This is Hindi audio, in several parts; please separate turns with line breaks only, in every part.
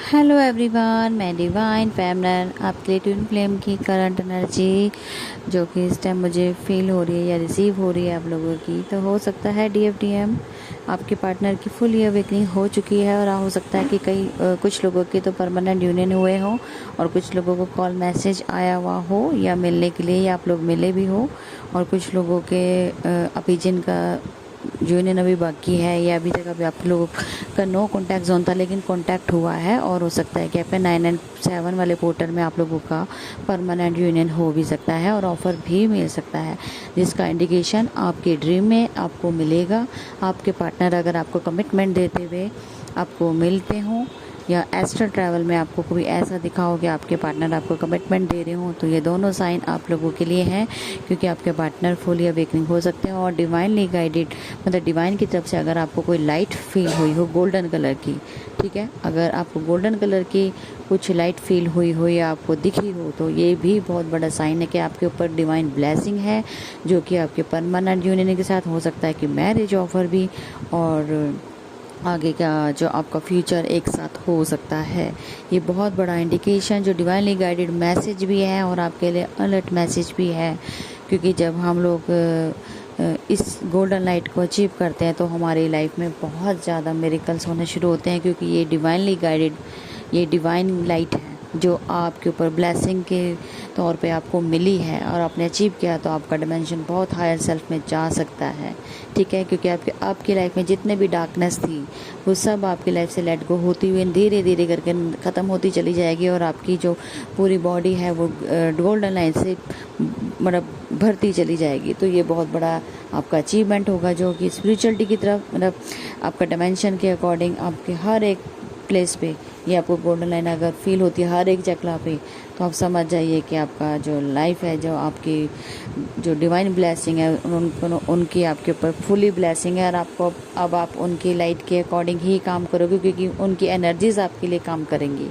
हेलो एवरीवन, मैं डिवाइन फेमनन आपके लिए ट्विन फ्लेम की करंट एनर्जी जो कि इस टाइम मुझे फील हो रही है या रिसीव हो रही है आप लोगों की। तो हो सकता है DFDM आपके पार्टनर की फुल अवेकनिंग हो चुकी है, और हो सकता है कि कुछ लोगों के तो परमानेंट यूनियन हुए हों और कुछ लोगों को कॉल मैसेज आया हुआ हो या मिलने के लिए, या आप लोग मिले भी हो। और कुछ लोगों के अभी जिनका यूनियन अभी बाकी है, या अभी तक अभी आप लोगों का नो कॉन्टैक्ट जोन था लेकिन कॉन्टैक्ट हुआ है, और हो सकता है कि आपके 997 वाले पोर्टल में आप लोगों का परमानेंट यूनियन हो भी सकता है और ऑफ़र भी मिल सकता है, जिसका इंडिकेशन आपके ड्रीम में आपको मिलेगा। आपके पार्टनर अगर आपको कमिटमेंट देते हुए आपको मिलते हों, या एस्ट्रल ट्रैवल में आपको कोई ऐसा दिखा हो कि आपके पार्टनर आपको कमिटमेंट दे रहे हो, तो ये दोनों साइन आप लोगों के लिए हैं, क्योंकि आपके पार्टनर फुली अवेकनिंग हो सकते हैं। और डिवाइनली गाइडेड, मतलब डिवाइन की तरफ से अगर आपको कोई लाइट फील हुई हो गोल्डन कलर की, ठीक है, अगर आपको गोल्डन कलर की कुछ लाइट फील हुई हो या आपको दिखी हो, तो ये भी बहुत बड़ा साइन है कि आपके ऊपर डिवाइन ब्लेसिंग है, जो कि आपके परमानेंट यूनियन के साथ हो सकता है कि मैरिज ऑफर भी, और आगे का जो आपका फ्यूचर एक साथ हो सकता है। ये बहुत बड़ा इंडिकेशन जो डिवाइनली गाइडेड मैसेज भी है और आपके लिए अलर्ट मैसेज भी है, क्योंकि जब हम लोग इस गोल्डन लाइट को अचीव करते हैं तो हमारी लाइफ में बहुत ज़्यादा मिरेकल्स होने शुरू होते हैं, क्योंकि ये डिवाइनली गाइडेड, ये डिवाइन लाइट है जो आपके ऊपर ब्लेसिंग के तौर पे आपको मिली है, और आपने अचीव किया तो आपका डिमेंशन बहुत हायर सेल्फ में जा सकता है, ठीक है। क्योंकि आपकी लाइफ में जितने भी डार्कनेस थी वो सब आपकी लाइफ से लेट गो होती हुई धीरे धीरे करके ख़त्म होती चली जाएगी, और आपकी जो पूरी बॉडी है वो गोल्डन लाइट से मतलब भरती चली जाएगी। तो ये बहुत बड़ा आपका अचीवमेंट होगा, जो कि स्पिरिचुअलिटी की तरफ, मतलब आपका डायमेंशन के अकॉर्डिंग आपके हर एक प्लेस पे ये आपको गोल्डन लाइन अगर फील होती है हर एक चक्रा पे, तो आप समझ जाइए कि आपका जो लाइफ है, जो आपकी जो डिवाइन ब्लेसिंग है, उनकी आपके ऊपर फुली ब्लेसिंग है, और आपको अब आप उनकी लाइट के अकॉर्डिंग ही काम करोगे, क्योंकि उनकी एनर्जीज आपके लिए काम करेंगी,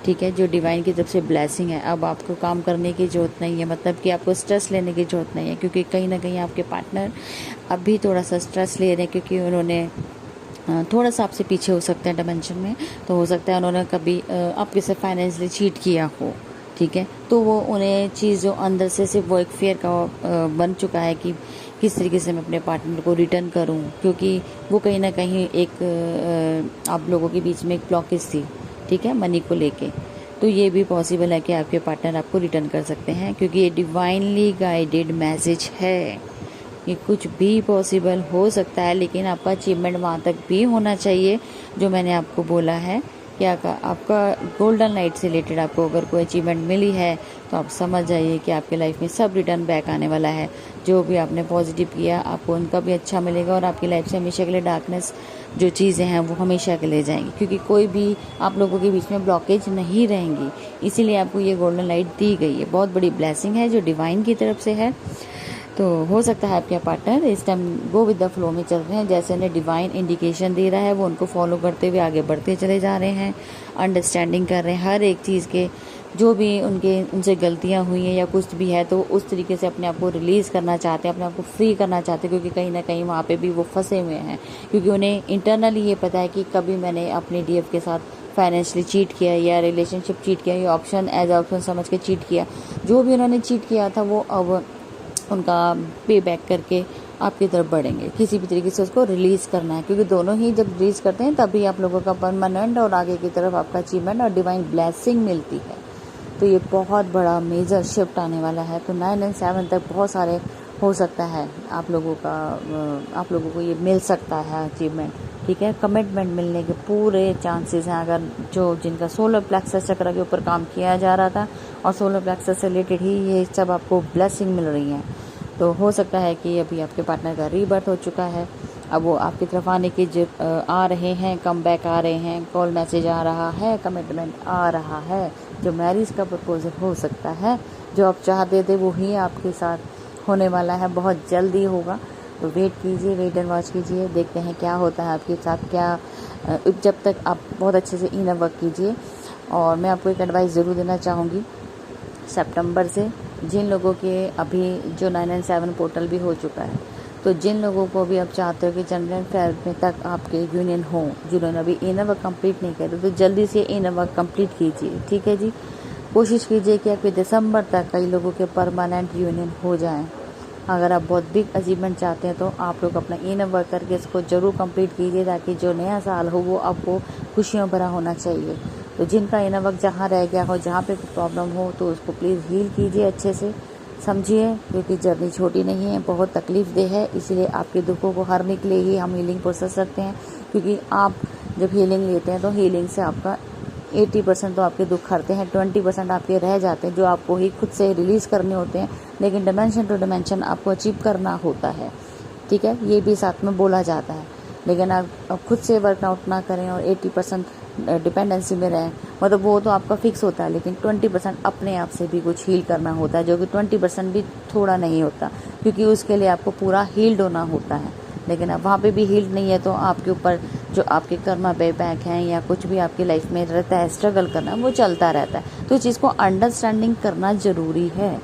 ठीक है। जो डिवाइन की तरफ से ब्लेसिंग है, अब आपको काम करने की ज़रूरत नहीं है, मतलब कि आपको स्ट्रेस लेने की ज़रूरत नहीं है, क्योंकि कहीं ना कहीं आपके पार्टनर अब भी थोड़ा सा स्ट्रेस ले रहे हैं, क्योंकि उन्होंने थोड़ा सा आपसे पीछे हो सकते हैं डायमेंशन में। तो हो सकता है उन्होंने कभी आपके से फाइनेंशियली चीट किया हो, ठीक है। तो वो उन्हें चीज़ जो अंदर से सिर्फ वो एक फेयर का बन चुका है कि किस तरीके से मैं अपने पार्टनर को रिटर्न करूं, क्योंकि वो कहीं ना कहीं एक आप लोगों के बीच में एक ब्लॉकेज थी, ठीक है, मनी को लेके। तो ये भी पॉसिबल है कि आपके पार्टनर आपको रिटर्न कर सकते हैं, क्योंकि ये डिवाइनली गाइडेड मैसेज है। ये कुछ भी पॉसिबल हो सकता है, लेकिन आपका अचीवमेंट वहाँ तक भी होना चाहिए जो मैंने आपको बोला है। कि आपका गोल्डन लाइट से रिलेटेड आपको अगर कोई अचीवमेंट मिली है, तो आप समझ जाइए कि आपके लाइफ में सब रिटर्न बैक आने वाला है। जो भी आपने पॉजिटिव किया आपको उनका भी अच्छा मिलेगा, और आपकी लाइफ से हमेशा के लिए डार्कनेस जो चीज़ें हैं वो हमेशा के लिए जाएंगी, क्योंकि कोई भी आप लोगों के बीच में ब्लॉकेज नहीं रहेंगी। इसीलिए आपको ये गोल्डन लाइट दी गई है, बहुत बड़ी ब्लेसिंग है जो डिवाइन की तरफ से है। तो हो सकता है आपके पार्टनर इस time go with the flow में चल रहे हैं, जैसे उन्हें डिवाइन इंडिकेशन दे रहा है वो उनको फॉलो करते हुए आगे बढ़ते चले जा रहे हैं, अंडरस्टैंडिंग कर रहे हैं हर एक चीज़ के, जो भी उनसे गलतियां हुई हैं या कुछ भी है, तो उस तरीके से अपने आप को रिलीज़ करना चाहते हैं, अपने आप को फ्री करना चाहते हैं, क्योंकि कहीं ना कहीं वहाँ पे भी वो फंसे हुए हैं। क्योंकि उन्हें इंटरनली ये पता है कि कभी मैंने अपने DF के साथ फाइनेंशियली चीट किया या रिलेशनशिप चीट किया या ऑप्शन एज ऑप्शन समझ के चीट किया, जो भी उन्होंने चीट किया था वो अब उनका पे बैक करके आपकी तरफ बढ़ेंगे। किसी भी तरीके से उसको रिलीज़ करना है, क्योंकि दोनों ही जब रिलीज़ करते हैं तभी आप लोगों का परमानेंट और आगे की तरफ आपका अचीवमेंट और डिवाइन ब्लेसिंग मिलती है। तो ये बहुत बड़ा मेजर शिफ्ट आने वाला है। तो 9 और 7 तक बहुत सारे हो सकता है आप लोगों को ये मिल सकता है अचीवमेंट, ठीक है। कमिटमेंट मिलने के पूरे चांसेस हैं, अगर जो जिनका सोलर प्लेक्सस चक्र के ऊपर काम किया जा रहा था और सोलर प्लेक्सस से रिलेटेड ही ये सब आपको ब्लेसिंग मिल रही है। तो हो सकता है कि अभी आपके पार्टनर का रीबर्थ हो चुका है, अब वो आपकी तरफ आने की आ रहे हैं, कम बैक आ रहे हैं, कॉल मैसेज आ रहा है, कमिटमेंट आ रहा है, जो मैरिज का प्रपोजल हो सकता है, जो आप चाहते थे वो ही आपके साथ होने वाला है, बहुत जल्दी होगा। तो वेट कीजिए, वेट एंड वॉच कीजिए, देखते हैं क्या होता है आपके साथ। क्या जब तक आप बहुत अच्छे से इनर वर्क कीजिए। और मैं आपको एक एडवाइस ज़रूर देना चाहूँगी, सितंबर से जिन लोगों के अभी जो 9 और 7 पोर्टल भी हो चुका है, तो जिन लोगों को भी आप चाहते हो कि जनवरी फेब में तक आपके यूनियन हो, जिन्होंने अभी इनर वर्क कंप्लीट नहीं किया तो जल्दी से इनर वर्क कंप्लीट कीजिए, ठीक है जी। कोशिश कीजिए कि आपके दिसंबर तक कई लोगों के परमानेंट यूनियन हो जाएं। अगर आप बहुत बिग अचीवमेंट चाहते हैं तो आप लोग अपना इनर वर्क करके इसको ज़रूर कंप्लीट कीजिए, ताकि जो नया साल हो वो आपको खुशियों भरा होना चाहिए। तो जिनका इनर वर्क जहाँ रह गया हो, जहाँ पे प्रॉब्लम हो, तो उसको प्लीज़ हील कीजिए, अच्छे से समझिए, क्योंकि जर्नी छोटी नहीं है, बहुत तकलीफदेह है। इसीलिए आपके दुखों को हरने के लिए ही हम हीलिंग प्रोसेस रखते हैं, क्योंकि आप जब हीलिंग लेते हैं तो हीलिंग से आपका 80% तो आपके दुख हरते हैं, 20% आपके रह जाते हैं जो आपको ही खुद से रिलीज़ करने होते हैं। लेकिन डिमेंशन टू डिमेंशन आपको अचीव करना होता है, ठीक है, ये भी साथ में बोला जाता है। लेकिन आप खुद से वर्कआउट ना करें और 80% डिपेंडेंसी में रहें, मतलब वो तो आपका फिक्स होता है, लेकिन 20% अपने आप से भी कुछ हील करना होता है, जो कि 20% भी थोड़ा नहीं होता, क्योंकि उसके लिए आपको पूरा हील्ड होना होता है। लेकिन अब वहाँ पे भी हील्ड नहीं है तो आपके ऊपर जो आपके कर्मा बैक हैं या कुछ भी आपकी लाइफ में रहता है, स्ट्रगल करना, वो चलता रहता है। तो इस चीज़ को अंडरस्टैंडिंग करना ज़रूरी है,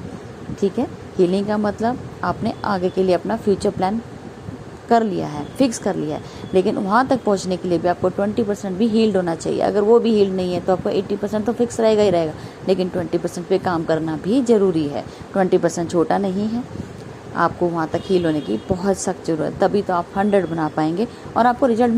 ठीक है। हीलिंग का मतलब आपने आगे के लिए अपना फ्यूचर प्लान कर लिया है, फिक्स कर लिया है, लेकिन वहाँ तक पहुँचने के लिए भी आपको 20% भी हील्ड होना चाहिए। अगर वो भी हील्ड नहीं है तो आपको 80% तो फिक्स रहेगा ही रहेगा, लेकिन 20% पे काम करना भी ज़रूरी है। 20% छोटा नहीं है, आपको वहाँ तक हील होने की बहुत सख्त ज़रूरत है, तभी तो आप 100 बना पाएंगे और आपको रिजल्ट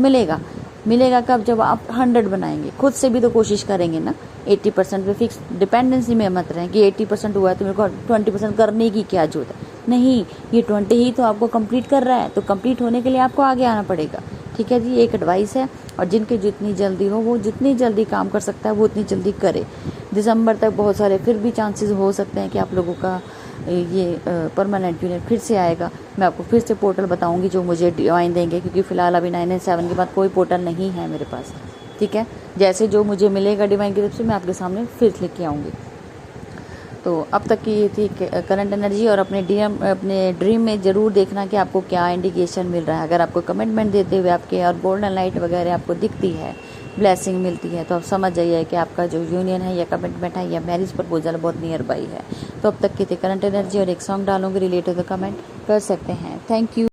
मिलेगा कब? जब आप 100 बनाएंगे। खुद से भी तो कोशिश करेंगे ना। 80% पे फिक्स डिपेंडेंसी में मत रहें कि 80% हुआ है तो मेरे को 20% करने की क्या जरूरत है। नहीं, ये 20 ही तो आपको कंप्लीट कर रहा है, तो कंप्लीट होने के लिए आपको आगे आना पड़ेगा, ठीक है जी। एक एडवाइस है, और जिनके जितनी जल्दी हो वो जितनी जल्दी काम कर सकता है वो उतनी जल्दी करे। दिसंबर तक बहुत सारे फिर भी चांसेस हो सकते हैं कि आप लोगों का ये परमानेंट यूनिट फिर से आएगा। मैं आपको फिर से पोर्टल बताऊंगी जो मुझे डिवाइन देंगे, क्योंकि फ़िलहाल अभी 997 के बाद कोई पोर्टल नहीं है मेरे पास, ठीक है। जैसे जो मुझे मिलेगा डिवाइन की तरफ से मैं आपके सामने फिर लिख के आऊँगी। तो अब तक की ये थी करंट एनर्जी, और अपने ड्रीम में ज़रूर देखना कि आपको क्या इंडिकेशन मिल रहा है। अगर आपको कमिटमेंट देते हुए आपके और गोल्डन लाइट वगैरह आपको दिखती है, ब्लेसिंग मिलती है, तो आप समझ जाइए कि आपका जो यूनियन है या कमिटमेंट है या मैरिज प्रपोजल बहुत नियर बाई है। तो अब तक की थी करंट एनर्जी, और एक सॉन्ग डालूंगी रिलेटेड, तो कमेंट कर सकते हैं। Thank you.